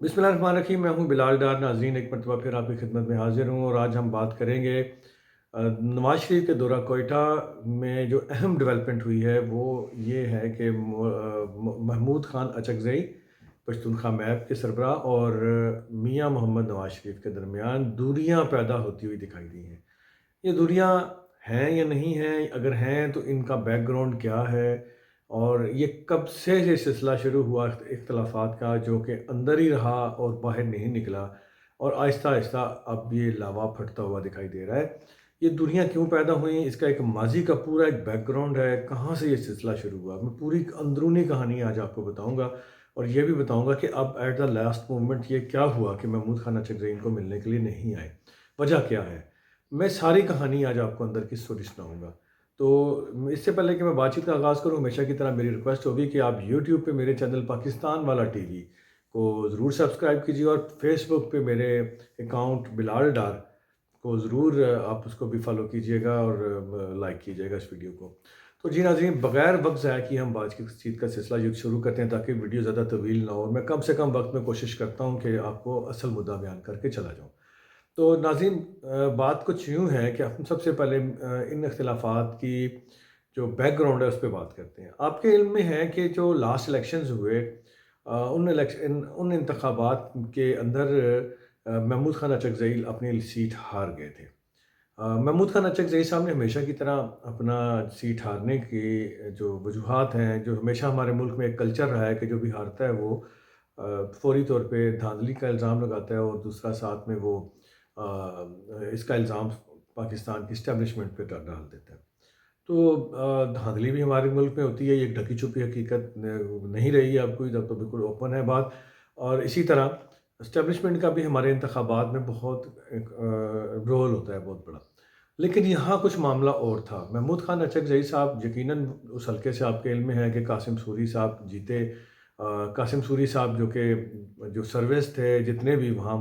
बिस्मिल्लाहिर्रहमानिर्रहीम। मैं हूँ बिलाल डार। नाज़रीन, एक मरतबा फिर आपकी खिदमत में हाज़िर हूँ और आज हम बात करेंगे नवाज़ शरीफ के दौरा कोयटा में जो अहम डेवलपमेंट हुई है वो ये है कि महमूद खान अचकज़ई पश्तूनख्वा मैप के सरबराह और मियाँ मोहम्मद नवाज़ शरीफ के दरमियान दूरियाँ पैदा होती हुई दिखाई दी हैं। ये दूरियां हैं या नहीं हैं? अगर हैं तो इनका बैकग्राउंड क्या है? और ये कब से ये सिलसिला शुरू हुआ इख्तिलाफ़ात का, जो कि अंदर ही रहा और बाहर नहीं निकला, और आहिस्ता आहिस्ता अब ये लावा फटता हुआ दिखाई दे रहा है। ये दूरियां क्यों पैदा हुई? इसका एक माजी का पूरा एक बैकग्राउंड है, कहाँ से ये सिलसिला शुरू हुआ। मैं पूरी अंदरूनी कहानी आज आपको बताऊंगा और ये भी बताऊंगा कि अब एट द लास्ट मोमेंट ये क्या हुआ कि महमूद खान अचकज़ई को मिलने के लिए नहीं आए, वजह क्या है। मैं सारी कहानी आज आपको अंदर की स्टोरी सुनाऊँगा। तो इससे पहले कि मैं बातचीत का आगाज़ करूँ, हमेशा की तरह मेरी रिक्वेस्ट होगी कि आप यूट्यूब पे मेरे चैनल पाकिस्तान वाला टीवी को ज़रूर सब्सक्राइब कीजिए और फेसबुक पे मेरे अकाउंट बिलाल डार को ज़रूर आप उसको भी फ़ॉलो कीजिएगा और लाइक कीजिएगा इस वीडियो को। तो जी नाज़रीन, बग़ैर वक़्त ज़ाया किए हम बातचीत का सिलसिला यूँ शुरू करते हैं ताकि वीडियो ज़्यादा तवील ना हो और मैं कम से कम वक़्त में कोशिश करता हूँ कि आपको असल मुद्दा बयान करके चला जाऊँ। तो नाज़रीन, बात कुछ यूँ है कि हम सबसे पहले इन इख्तिलाफ़ात की जो बैकग्राउंड है उस पे बात करते हैं। आपके इल्म में है कि जो लास्ट इलेक्शंस हुए, उन इंतखाबात के अंदर महमूद खान अचकज़ई अपनी सीट हार गए थे। महमूद खान अचकज़ई साहब ने हमेशा की तरह अपना सीट हारने की जो वजूहात हैं, जो हमेशा हमारे मुल्क में एक कल्चर रहा है कि जो भी हारता है वो फ़ौरी तौर पे धांधली का इल्ज़ाम लगाता है और दूसरा साथ में वो इसका इल्ज़ाम पाकिस्तान की इस्टेब्लिशमेंट पे डाल देता है। तो धांधली भी हमारे मुल्क में होती है, ये एक ढकी-छुपी हकीकत नहीं रही है अब कोई, अब तो बिल्कुल ओपन है बात। और इसी तरह इस्टेब्लिशमेंट का भी हमारे इंतखाबात में बहुत एक रोल होता है बहुत बड़ा। लेकिन यहाँ कुछ मामला और था। महमूद खान अचकज़ई साहब, यकीनन उस हलके से आपके इल्म में है कि कासिम सूरी साहब जीते। कासिम सूरी साहब जो सर्विस थे, जितने भी वहाँ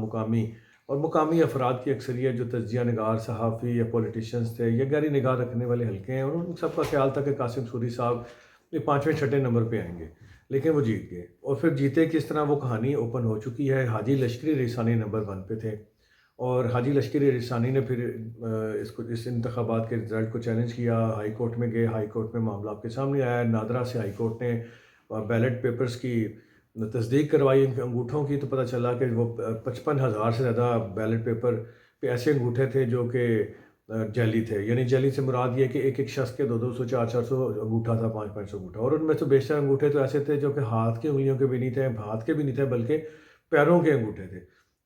मुकामी अफराद की अक्सरियत जो तज्ज़िया निगार, सहाफ़ी या पॉलिटिशियंस थे, ये गहरी निगाह रखने वाले हलके हैं, और उन सबका ख्याल था कि कासिम सूरी साहब ये 5वें छठे नंबर पे आएँगे, लेकिन वो जीत गए। और फिर जीते किस तरह, वो कहानी ओपन हो चुकी है। हाजी लश्करी रिसानी नंबर 1 पे थे और हाजी लश्करी रिसानी ने फिर इस इंतखाबात के रिज़ल्ट को चैलेंज किया, हाई कोर्ट में गए। हाई कोर्ट में मामला आपके सामने आया। नादरा से हाई कोर्ट ने बैलेट पेपर्स की तस्दीक करवाई इनके अंगूठों की, तो पता चला कि वो 55,000 से ज़्यादा बैलेट पेपर पे ऐसे अंगूठे थे जो कि जाली थे। यानी जाली से मुराद ये कि एक-एक शख्स के 200-200, 400-400 अंगूठा था, 500-500 अंगूठा। और उनमें से बेशतर अंगूठे तो ऐसे थे जो कि हाथ की उँगलियों के भी नहीं थे, हाथ के भी नहीं थे, बल्कि पैरों के अंगूठे थे।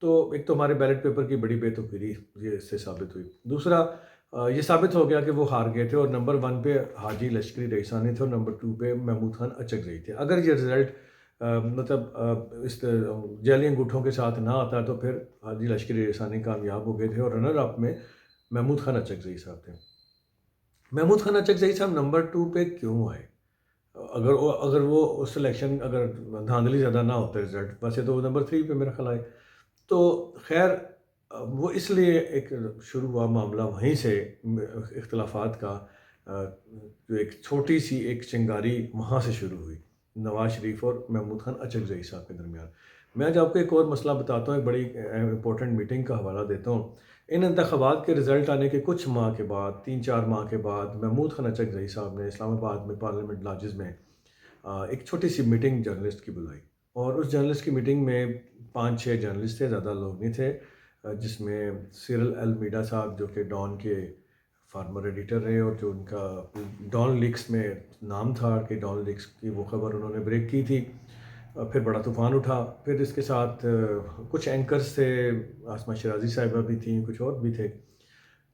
तो एक तो हमारे बैलेट पेपर की बड़ी बेतुकीरी ये इससे साबित हुई। दूसरा, ये साबित हो गया कि वो हार गए थे और नंबर 1 पे हाजी लश्करी रईसानी थे और नंबर 2 पे महमूद खान अचकज़ई थे। अगर ये रिज़ल्ट इस जाली अंगूठों के साथ ना आता तो फिर हाजी लश्करी रईसानी कामयाब हो गए थे और रनर अप में महमूद खान अचकज़ई साहब थे। महमूद खान अचकज़ई साहब नंबर 2 पे क्यों आए? अगर वो उस सिलेक्शन, अगर धांधली ज़्यादा ना होता रिज़ल्ट, वैसे तो वो नंबर 3 पे मेरा ख़्याल आए। तो ख़ैर, वो इसलिए एक शुरू हुआ मामला वहीं से, इख्तिलाफ़ात का। जो एक छोटी-सी एक चिंगारी वहाँ से शुरू हुई, नवाज़ शरीफ और महमूद खान अचकज़ई साहब के दरमियान। मैं आज आपको एक और मसला बताता हूँ, एक बड़ी इम्पोर्टेंट मीटिंग का हवाला देता हूँ। इन इंतख़ाबात के रिज़ल्ट आने के कुछ माह के बाद, 3-4 माह के बाद, महमूद खान अचकज़ई साहब ने इस्लामाबाद में पार्लियामेंट लॉजेस में एक छोटी-सी मीटिंग जर्नलिस्ट की बुलाई। और उस जर्नलिस्ट की मीटिंग में 5-6 जर्नलिस्ट थे, ज़्यादा लोग नहीं थे। जिसमें सिरल अलमीडा साहब, जो कि डॉन के फार्मर एडिटर रहे और जो उनका डॉन लीक्स में नाम था कि डॉन लीक्स की वो खबर उन्होंने ब्रेक की थी। फिर बड़ा तूफ़ान उठा। फिर इसके साथ कुछ एंकर्स थे, आसमा शिराज़ी साहिबा भी थीं, कुछ और भी थे।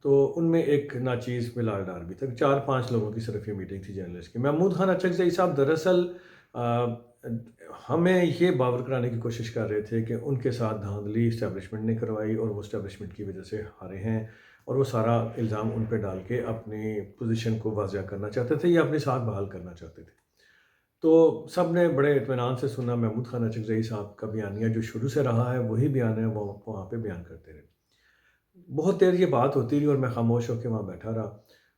तो उनमें एक नाचीज़ बिलाल डार भी था। 4-5 लोगों की सिर्फ़ ये मीटिंग थी जर्नलिस्ट की। महमूद खान अचकज़ई साहब दरअसल अ, हमें ये बावर कराने की कोशिश कर रहे थे कि उनके साथ धांधली इस्टेब्लिशमेंट ने करवाई और वो इस्टेब्लिशमेंट की वजह से हारे हैं, और वो सारा इल्ज़ाम उन पे डाल के अपनी पोज़ीशन को वाज़िया करना चाहते थे या अपनी साख बहाल करना चाहते थे। तो सब ने बड़े इत्मीनान से सुना। महमूद खान अचकज़ई साहब का बयानिया जो शुरू से रहा है वही बयान है, वो वहाँ पे बयान करते रहे। बहुत देर ये बात होती रही और मैं खामोश होकर वहाँ बैठा रहा,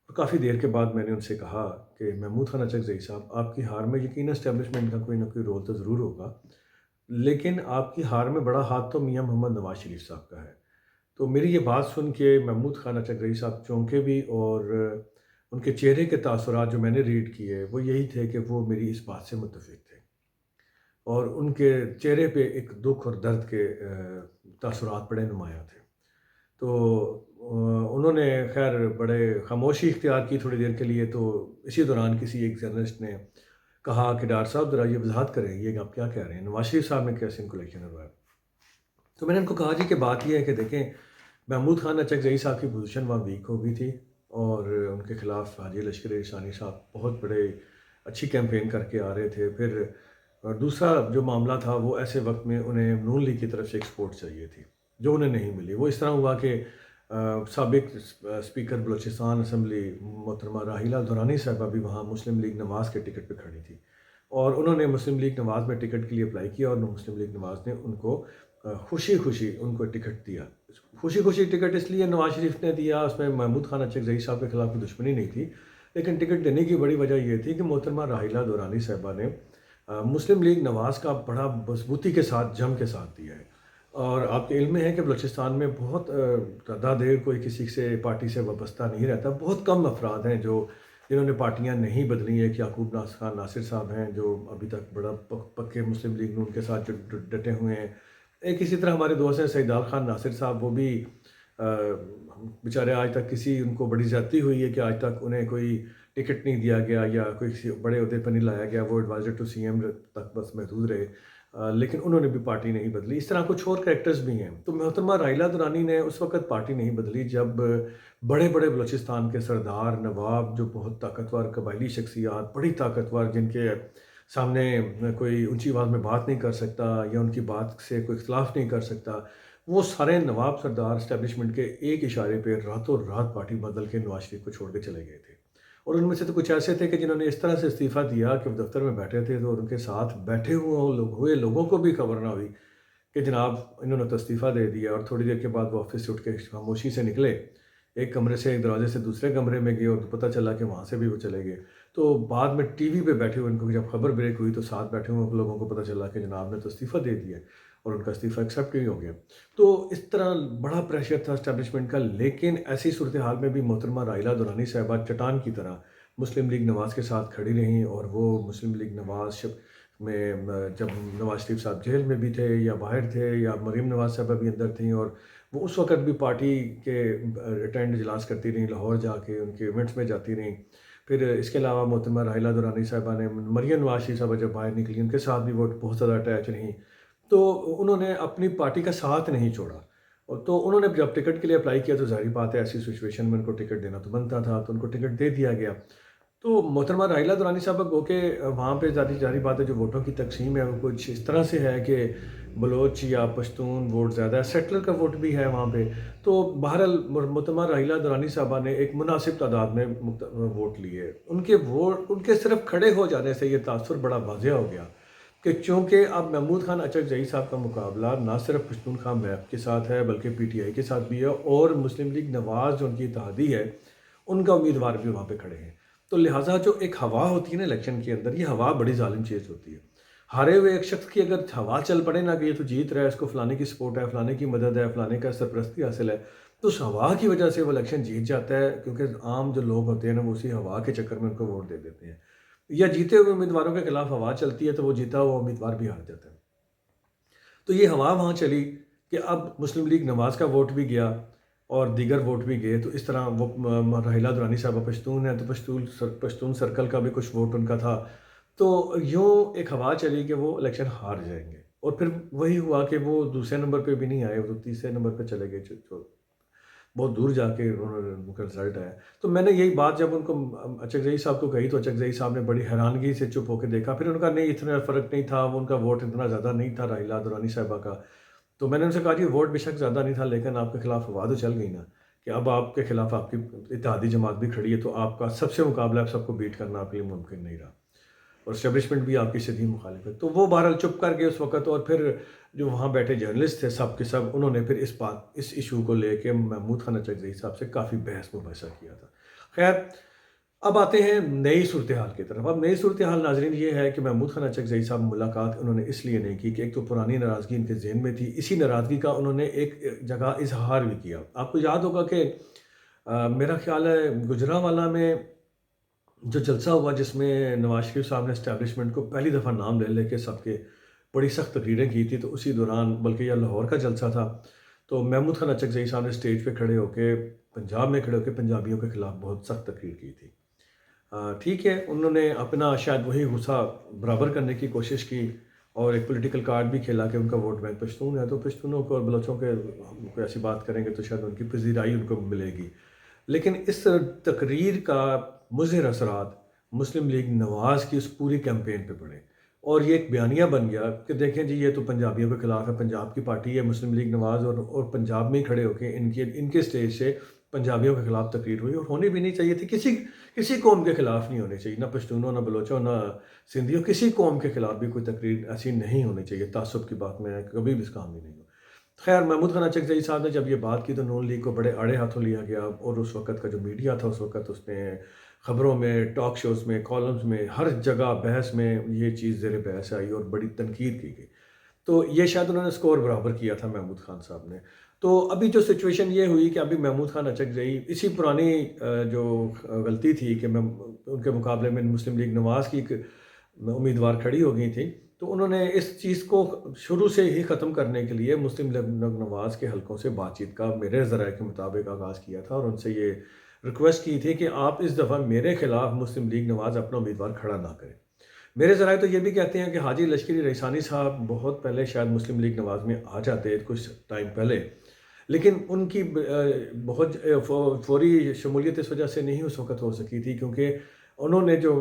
और काफ़ी देर के बाद मैंने उनसे कहा कि महमूद खान अचकज़ई साहब, आपकी हार में यकीनन एस्टेब्लिशमेंट का कोई ना कोई रोल तो ज़रूर होगा। لیکن آپ کی ہار میں بڑا ہاتھ تو میاں محمد نواز شریف صاحب کا ہے۔ تو میری یہ بات سن کے محمود خان اچک زئی صاحب چونکے بھی، اور ان کے چہرے کے تاثرات جو میں نے ریڈ کیے وہ یہی تھے کہ وہ میری اس بات سے متفق تھے، اور ان کے چہرے پہ ایک دکھ اور درد کے تاثرات بڑے نمایاں تھے۔ تو انہوں نے خیر بڑے خاموشی اختیار کی تھوڑی دیر کے لیے، تو اسی دوران کسی ایک جرنلسٹ نے کہا کہ ڈاکٹر صاحب ذرا یہ وضاحت کریں، یہ آپ کیا کہہ رہے ہیں، نواز شریف صاحب نے کیسے ان کو الیکشن ہروایا؟ تو میں نے ان کو کہا جی کہ بات یہ ہے کہ دیکھیں، محمود خان اچک زئی صاحب کی پوزیشن وہاں ویک ہو گئی تھی، اور ان کے خلاف حاجی لشکر ثانی صاحب بہت بڑے اچھی کیمپین کر کے آ رہے تھے۔ پھر دوسرا جو معاملہ تھا وہ ایسے وقت میں انہیں نون لیگ کی طرف سے ایک سپورٹ چاہیے تھی جو انہیں نہیں ملی۔ وہ اس طرح ہوا کہ سابق اسپیکر بلوچستان اسمبلی محترمہ راحیلہ دورانی صاحبہ بھی وہاں مسلم لیگ نواز کے ٹکٹ پہ کھڑی تھی، اور انہوں نے مسلم لیگ نواز میں ٹکٹ کے لیے اپلائی کیا، اور مسلم لیگ نواز نے ان کو خوشی خوشی ان کو ٹکٹ دیا۔ خوشی خوشی ٹکٹ اس لیے نواز شریف نے دیا، اس میں محمود خان اچک زئی صاحب کے خلاف کوئی دشمنی نہیں تھی، لیکن ٹکٹ دینے کی بڑی وجہ یہ تھی کہ محترمہ راحیلہ دورانی صاحبہ نے مسلم لیگ نواز کا بڑا مضبوطی کے ساتھ جم کے ساتھ دیا ہے۔ اور آپ کے علم میں ہے کہ بلوچستان میں بہت تعداد ہے، کوئی کسی سے پارٹی سے وابستہ نہیں رہتا، بہت کم افراد ہیں جنہوں نے پارٹیاں نہیں بدلی۔ ایک یعقوب خان ناصر صاحب ہیں جو ابھی تک بڑا پکے مسلم لیگ نون کے ساتھ ڈٹے ہوئے ہیں۔ ایک اسی طرح ہمارے دوست ہیں سیدال خان ناصر صاحب، وہ بھی بیچارے آج تک کسی ان کو بڑی زیادتی ہوئی ہے کہ آج تک انہیں کوئی ٹکٹ نہیں دیا گیا یا کوئی کسی بڑے عہدے پر نہیں لایا گیا، وہ ایڈوائزر ٹو سی ایم تک بس محدود رہے، لیکن انہوں نے بھی پارٹی نہیں بدلی۔ اس طرح کچھ اور کریکٹرز بھی ہیں۔ تو محترمہ راحیلہ دورانی نے اس وقت پارٹی نہیں بدلی جب بڑے بڑے بلوچستان کے سردار نواب جو بہت طاقتور قبائلی شخصیات، بڑی طاقتور، جن کے سامنے کوئی اونچی آواز میں بات نہیں کر سکتا یا ان کی بات سے کوئی اختلاف نہیں کر سکتا، وہ سارے نواب سردار اسٹیبلشمنٹ کے ایک اشارے پہ راتوں رات پارٹی بدل کے نواز شریف کو چھوڑ کے چلے گئے تھے۔ اور ان میں سے تو کچھ ایسے تھے کہ جنہوں نے اس طرح سے استعفیٰ دیا کہ وہ دفتر میں بیٹھے تھے تو ان کے ساتھ بیٹھے ہوئے لوگوں کو بھی خبر نہ ہوئی کہ جناب انہوں نے تو استعفیٰ دے دیا، اور تھوڑی دیر کے بعد وہ آفس سے اٹھ کے خاموشی سے نکلے، ایک کمرے سے ایک دروازے سے دوسرے کمرے میں گئے، اور پتہ چلا کہ وہاں سے بھی وہ چلے گئے۔ تو بعد میں ٹی وی پہ بیٹھے ہوئے ان کو جب خبر بریک ہوئی تو ساتھ بیٹھے ہوئے لوگوں کو پتہ چلا کہ جناب نے تو استعفیٰ دے دیا ہے، اور ان کا استعفیٰ ایکسیپٹ نہیں ہو گیا۔ تو اس طرح بڑا پریشر تھا اسٹیبلشمنٹ کا، لیکن ایسی صورتحال میں بھی محترمہ راحیلہ دورانی صاحبہ چٹان کی طرح مسلم لیگ نواز کے ساتھ کھڑی رہیں، اور وہ مسلم لیگ نواز میں جب نواز شریف صاحب جیل میں بھی تھے یا باہر تھے، یا مریم نواز صاحبہ بھی اندر تھیں، اور وہ اس وقت بھی پارٹی کے اٹینڈ اجلاس کرتی رہیں، لاہور جا کے ان کے ایونٹس میں جاتی رہیں۔ پھر اس کے علاوہ محترمہ راحیلہ دورانی صاحبہ نے مریم نواز شریف صاحبہ جب باہر نکلی ان کے ساتھ بھی وہ بہت زیادہ اٹیچ رہیں، تو انہوں نے اپنی پارٹی کا ساتھ نہیں چھوڑا۔ اور تو انہوں نے جب ٹکٹ کے لیے اپلائی کیا تو ظاہری بات ہے ایسی سچویشن میں ان کو ٹکٹ دینا تو بنتا تھا، تو ان کو ٹکٹ دے دیا گیا۔ تو محترمہ راحیلہ دورانی صاحبہ گو کہ وہاں پہ ظاہری بات ہے جو ووٹوں کی تقسیم ہے وہ کچھ اس طرح سے ہے کہ بلوچ یا پشتون ووٹ زیادہ ہے، سیٹلر کا ووٹ بھی ہے وہاں پہ۔ تو بہرحال محترمہ راحیلہ دورانی صاحبہ نے ایک مناسب تعداد میں ووٹ لیے۔ ان کے صرف کھڑے ہو جانے سے یہ تاثر بڑا واضح ہو گیا کہ چونکہ اب محمود خان اچک زئی صاحب کا مقابلہ نہ صرف پشتونخوا میپ کے ساتھ ہے بلکہ پی ٹی آئی کے ساتھ بھی ہے، اور مسلم لیگ نواز جو ان کی اتحادی ہے ان کا امیدوار بھی وہاں پہ کھڑے ہیں۔ تو لہٰذا جو ایک ہوا ہوتی ہے نا الیکشن کے اندر، یہ ہوا بڑی ظالم چیز ہوتی ہے۔ ہارے ہوئے ایک شخص کی اگر ہوا چل پڑے نا کہ یہ تو جیت رہا ہے، اس کو فلانے کی سپورٹ ہے، فلانے کی مدد ہے، فلانے کا سرپرستی حاصل ہے، تو اس ہوا کی وجہ سے وہ الیکشن جیت جاتا ہے، کیونکہ عام جو لوگ ہوتے ہیں نا وہ اسی ہوا کے چکر میں ان کو ووٹ دے دیتے ہیں، یا جیتے ہوئے امیدواروں کے خلاف ہوا چلتی ہے تو وہ جیتا ہوا امیدوار بھی ہار جاتا ہے۔ تو یہ ہوا وہاں چلی کہ اب مسلم لیگ نواز کا ووٹ بھی گیا اور دیگر ووٹ بھی گئے، تو اس طرح وہ راحیلہ دورانی صاحبہ پشتون ہے تو پشتون سرکل کا بھی کچھ ووٹ ان کا تھا، تو یوں ایک ہوا چلی کہ وہ الیکشن ہار جائیں گے، اور پھر وہی ہوا کہ وہ دوسرے نمبر پہ بھی نہیں آئے، وہ تو تیسرے نمبر پہ چلے گئے، جو بہت دور جا کے انہوں نے ان کا رزلٹ آیا۔ تو میں نے یہی بات جب ان کو اچک زئی صاحب کو کہی تو اچک زئی صاحب نے بڑی حیرانگی سے چپ ہو کے دیکھا، پھر ان کا نہیں اتنا فرق نہیں تھا، وہ ان کا ووٹ اتنا زیادہ نہیں تھا راحیلہ دورانی صاحبہ کا۔ تو میں نے ان سے کہا کہ ووٹ بے شک زیادہ نہیں تھا لیکن آپ کے خلاف ہوا تو چل گئی نا، کہ اب آپ کے خلاف آپ کی اتحادی جماعت بھی کھڑی ہے، تو آپ کا سب سے مقابلہ سب کو بیٹ کرنا آپ کے لیے ممکن نہیں رہا، اور اسٹیبلشمنٹ بھی آپ کی شدید مخالف ہے۔ تو وہ بہرحال چپ کر گئے اس وقت، اور پھر جو وہاں بیٹھے جرنلسٹ تھے سب کے سب انہوں نے پھر اس ایشو کو لے کے محمود خان اچک زئی صاحب سے کافی بحث مباحثہ کیا تھا۔ خیر अब आते हैं नई सूरत-ए-हाल की तरफ। अब नई सूरत-ए-हाल नाज़रीन ये है कि महमूद खान अचकज़ई साहब मुलाकात उन्होंने इसलिए नहीं की कि एक तो पुरानी नाराज़गी इनके ज़हन में थी, इसी नाराज़गी का उन्होंने एक जगह इज़हार भी किया। आपको याद होगा कि मेरा ख़्याल है गुजरांवाला में जो जलसा हुआ जिसमें नवाज़ शरीफ साहब ने एस्टेब्लिशमेंट को पहली दफ़ा नाम ले लेके सबके बड़ी सख्त तकरीरें की थी, तो उसी दौरान बल्कि यह लाहौर का जलसा था, तो महमूद खान अचकज़ई साहब ने स्टेज पे खड़े होके पंजाब में खड़े होके पंजाबियों के खिलाफ बहुत सख्त तकरीर की थी। ठीक है, उन्होंने अपना शायद वही गुस्सा बराबर करने की कोशिश की और एक पॉलिटिकल कार्ड भी खेला कि उनका वोट बैंक पश्तून है, तो पश्तूनों को और बलोचों के कोई ऐसी बात करेंगे तो शायद उनकी पज़ीराई उनको मिलेगी। लेकिन इस तकरीर का मुज़हिर असरात मुस्लिम लीग नवाज़ की उस पूरी कैंपेन पे पड़े और ये एक बयानिया बन गया कि देखें जी ये तो पंजाबियों के खिलाफ है, पंजाब की पार्टी है मुस्लिम लीग नवाज़ और पंजाब में ही खड़े होके इनके इनके स्टेज से पंजाबियों के खिलाफ तकरीर हुई और होनी भी नहीं चाहिए थी। किसी किसी कौम के खिलाफ नहीं होनी चाहिए, ना पश्तूनों, ना बलोचों, ना सिंधियों, किसी कौम के खिलाफ भी कोई तकरीर ऐसी नहीं होनी चाहिए। तासुब की बात मैं कभी भी इस काम में नहीं हूँ। खैर महमूद खान अचकज़ई साहब ने जब ये बात की तो नून लीग को बड़े आड़े हाथों लिया गया और उस वक़्त का जो मीडिया था उस वक़्त उसने ख़बरों में, टॉक शोज़ में, कॉलम्स में, हर जगह बहस में ये चीज़ ज़ेर बहस आई और बड़ी तनकीद की गई। तो ये शायद उन्होंने स्कोर बराबर किया था महमूद खान साहब ने। तो अभी जो सिचुएशन ये हुई कि अभी महमूद खान अचकज़ई इसी पुरानी जो गलती थी कि मैं उनके मुकाबले में मुस्लिम लीग नवाज़ की एक उम्मीदवार खड़ी हो गई थी, तो उन्होंने इस चीज़ को शुरू से ही ख़त्म करने के लिए मुस्लिम लीग नवाज़ के हलकों से बातचीत का मेरे ज़राए के मुताबिक आगाज़ किया था और उनसे ये रिक्वेस्ट की थी कि आप इस दफ़ा मेरे खिलाफ मुस्लिम लीग नवाज़ अपना उम्मीदवार खड़ा ना करें। मेरे ज़राए तो ये भी कहते हैं कि हाजी लश्करी रईसानी साहब बहुत पहले शायद मुस्लिम लीग नवाज़ में आ जाते कुछ टाइम पहले, लेकिन उनकी बहुत फौरी शमूलियत इस वजह से नहीं उस वक़्त हो सकी थी क्योंकि उन्होंने जो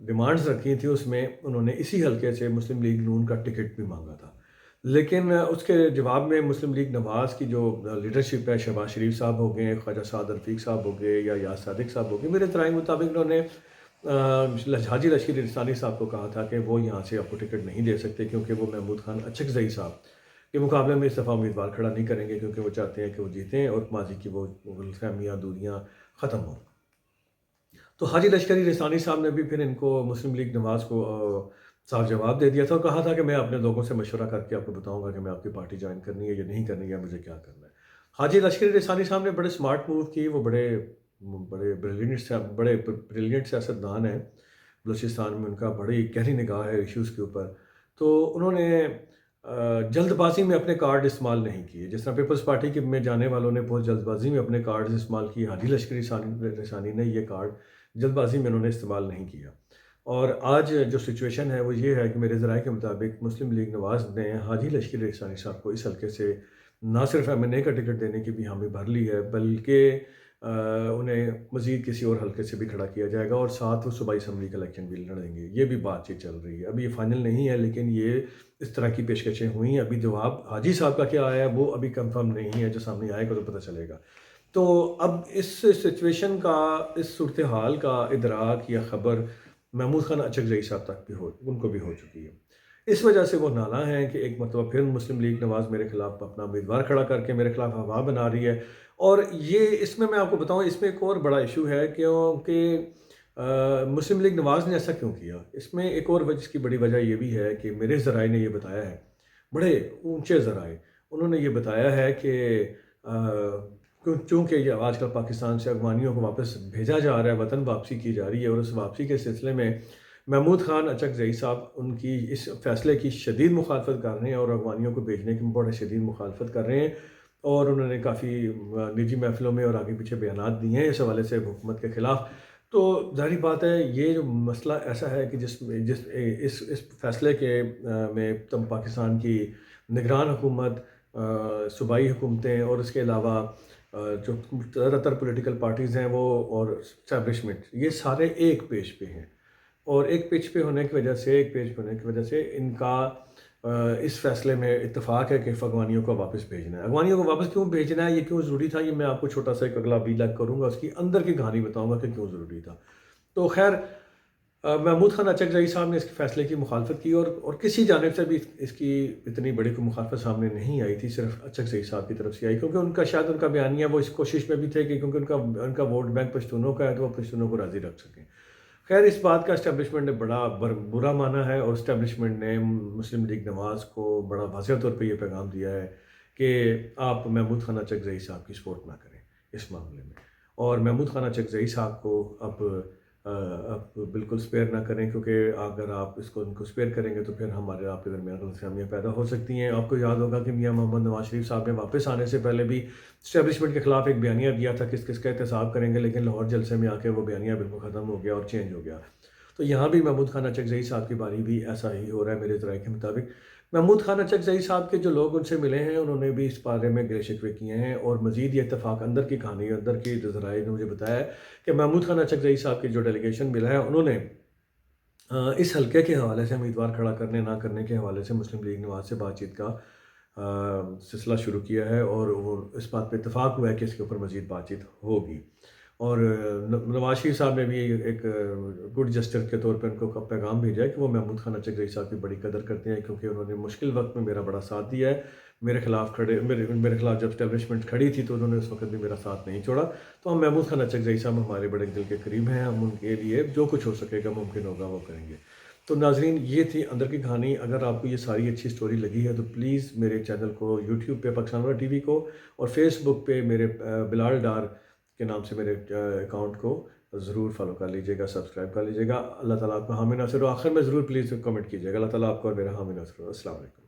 डिमांड्स रखी थी उसमें उन्होंने इसी हलके से मुस्लिम लीग नून का टिकट भी मांगा था। लेकिन उसके जवाब में मुस्लिम लीग नवाज़ की जो लीडरशिप है, शहबाज शरीफ साहब हो गए, ख्वाजा साद रफ़ीक साहब हो गए या याद सादिक साहब हो गए, मेरे ज़राए के मुताबिक उन्होंने हाजी लश्करी रईसानी साहब को कहा था कि वो यहाँ से आपको टिकट नहीं दे सकते क्योंकि वो महमूद खान अचकज़ई साहब के मुकाबले में इस दफ़ा उम्मीदवार खड़ा नहीं करेंगे क्योंकि वो चाहते हैं कि वो जीतें और माजी की वो गलतफ़हमियाँ दूरियाँ ख़त्म हों। तो हाजी लश्करी रईसानी साहब ने भी फिर इनको मुस्लिम लीग नवाज़ को साफ जवाब दे दिया था और कहा था कि मैं अपने लोगों से मशवरा करके आपको बताऊंगा कि मैं आपकी पार्टी ज्वाइन करनी है या नहीं करनी है, मुझे क्या करना है। हाजी लश्करी रईसानी साहब ने बड़े स्मार्ट मूव की, वो बड़े बड़े ब्रिलियंट सियासतदान हैं। बलूचिस्तान में उनका बड़ी गहरी निगाह है इश्यूज़ के ऊपर। तो उन्होंने जल्दबाजी में अपने कार्ड इस्तेमाल नहीं किए। जिस तरह पीपल्स पार्टी के में जाने वालों ने बहुत जल्दबाजी में अपने कार्ड इस्तेमाल किए, हाजी लश्करी रईसानी ने ये कार्ड जल्दबाजी में उन्होंने इस्तेमाल नहीं किया। और आज जो सिचुएशन है वो ये है कि मेरे ज़राए के मुताबिक मुस्लिम लीग नवाज़ ने हाजी लश्करी रईसानी साहब को इस हल्के से ना सिर्फ एमएनए का टिकट देने की भी हामी भर ली है, बल्कि उन्हें मज़ीद किसी और हल्के से भी खड़ा किया जाएगा और साथ वो सूबाई असम्बली का इलेक्शन भी लड़ेंगे। ये भी बातचीत चल रही है। अभी ये फाइनल नहीं है लेकिन ये इस तरह की पेशकशें हुई हैं। अभी जवाब हाजी साहब का क्या आया है वो अभी कंफर्म नहीं है, जो सामने आएगा तो पता चलेगा। तो अब इस सिचुएशन का, इस सूरत हाल का इदराक या ख़बर महमूद खान अचकज़ई साहब तक भी उनको भी हो चुकी है। इस वजह से वो नाला हैं कि एक मरतबा फिर मुस्लिम लीग नवाज़ मेरे खिलाफ अपना उम्मीदवार खड़ा करके मेरे खिलाफ हवा बना रही है। और ये इसमें मैं आपको बताऊँ, इसमें एक और बड़ा इशू है क्योंकि मुस्लिम लीग नवाज़ ने ऐसा क्यों किया। इसमें एक और इसकी बड़ी वजह ये भी है कि मेरे ज़राए ने ये बताया है, बड़े ऊंचे ज़राए, उन्होंने ये बताया है कि चूँकि ये आजकल पाकिस्तान से अफ़गानियों को वापस भेजा जा रहा है, वतन वापसी की जा रही है और उस वापसी के सिलसिले में महमूद खान अचकज़ई साहब उनकी इस फ़ैसले की शदीद मुखालफत कर रहे हैं और अफ़गानियों को भेजने की बड़े शदीद मुखालफत कर रहे हैं। और उन्होंने काफ़ी निजी महफ़िलों में और आगे पीछे बयानात दिए हैं इस हवाले से हुकूमत के ख़िलाफ़। तो ज़ाहिर बात है ये जो मसला ऐसा है कि इस फ़ैसले के में तम पाकिस्तान की निगरान हुकूमत, सूबाई हुकूमतें और इसके अलावा जो ज़्यादातर पॉलिटिकल पार्टीज़ हैं वो और एस्टैब्लिशमेंट, ये सारे एक पेज पे हैं। और एक पेज पे होने की वजह से, एक पेज पे होने की वजह से इनका इस फ़ैसले में इत्तेफाक है कि अफ़गानियों को वापस भेजना है। अफ़गानियों को वापस क्यों भेजना है, ये क्यों ज़रूरी था, ये मैं आपको छोटा सा एक अगला वीलॉग करूँगा, उसकी अंदर की कहानी बताऊँगा कि क्यों ज़रूरी था। तो ख़ैर महमूद खान अचकज़ई साहब ने इसके फ़ैसले की मुखालफत की, और किसी जानिब से भी इसकी इतनी बड़ी कोई मुखालफत सामने नहीं आई थी, सिर्फ अचकज़ई साहब की तरफ से आई, क्योंकि उनका शायद उनका बयानिया वो इस कोशिश में भी थे कि क्योंकि उनका उनका वोट बैंक पश्तूनों का है तो वो पश्तूनों को राज़ी रख सकें। खैर, इस बात का इस्टेब्लिशमेंट ने बड़ा बुरा माना है, और इस्टेब्लिशमेंट ने मुस्लिम लीग नवाज़ को बड़ा वाज़ेह तौर पे ये पैगाम दिया है कि आप महमूद खान अचकज़ई साहब की सपोर्ट ना करें इस मामले में, और महमूद खान अचकज़ई साहब को अब बिल्कुल स्पेयर ना करें, क्योंकि अगर आप इसको उनको स्पेयर करेंगे तो फिर हमारे आपके दरमियान गलतफ़हमियाँ पैदा हो सकती हैं। आपको याद होगा कि मियां मोहम्मद नवाज शरीफ साहब ने वापस आने से पहले भी इस्टेब्लिशमेंट के खिलाफ एक बयानिया दिया था किस किस का एहतसाब करेंगे, लेकिन लाहौर जलसे में आके वो बयानिया बिल्कुल ख़त्म हो गया और चेंज हो गया। तो यहाँ भी महमूद खान अचकज़ई साहब की बारी भी ऐसा ही हो रहा है मेरे ज़राए के मुताबिक। महमूद खान अचकज़ई साहब के जो लोग उनसे मिले हैं, उन्होंने भी इस बारे में गिले शिकवे किए हैं, और मज़ीद ये इत्तेफ़ाक अंदर की कहानी, अंदर की जो ज़राए ने मुझे बताया है कि महमूद खान अचकज़ई साहब की जो डेलीगेशन मिला है, उन्होंने इस हलके के हवाले से उम्मीदवार खड़ा करने ना करने के हवाले से मुस्लिम लीग नवाज़ से बातचीत का सिलसिला शुरू किया है, और वो इस बात पे इत्तेफ़ाक हुआ है कि इसके ऊपर मज़ीद बातचीत होगी। और नवाज शरीफ साहब ने भी एक गुड जस्टिस के तौर पे उनको पैगाम भेजा है कि वो महमूद खान अचकज़ई साहब की बड़ी कदर करते हैं, क्योंकि उन्होंने मुश्किल वक्त में मेरा बड़ा साथ दिया है। मेरे खिलाफ जब एस्टेब्लिशमेंट खड़ी थी तो उन्होंने उस वक्त भी मेरा साथ नहीं छोड़ा। तो हम महमूद खान अचकज़ई साहब हमारे बड़े दिल के करीब हैं, हम उनके लिए जो कुछ हो सकेगा मुमकिन होगा वो करेंगे। तो नाज़रीन, ये थी अंदर की कहानी। अगर आपको ये सारी अच्छी स्टोरी लगी है तो प्लीज़ मेरे चैनल को यूट्यूब पे पाकिस्तान वाला टीवी को, और फेसबुक पे मेरे बिलाल डार के नाम से मेरे अकाउंट को ज़रूर फॉलो कर लीजिएगा, सब्सक्राइब कर लीजिएगा। अल्लाह ताला आपको हामी नासिर हो। आखिर में ज़रूर प्लीज़ कमेंट कीजिएगा। अल्लाह ताला आपको और मेरा हामी नासिर हो। अस्सलाम वालेकुम।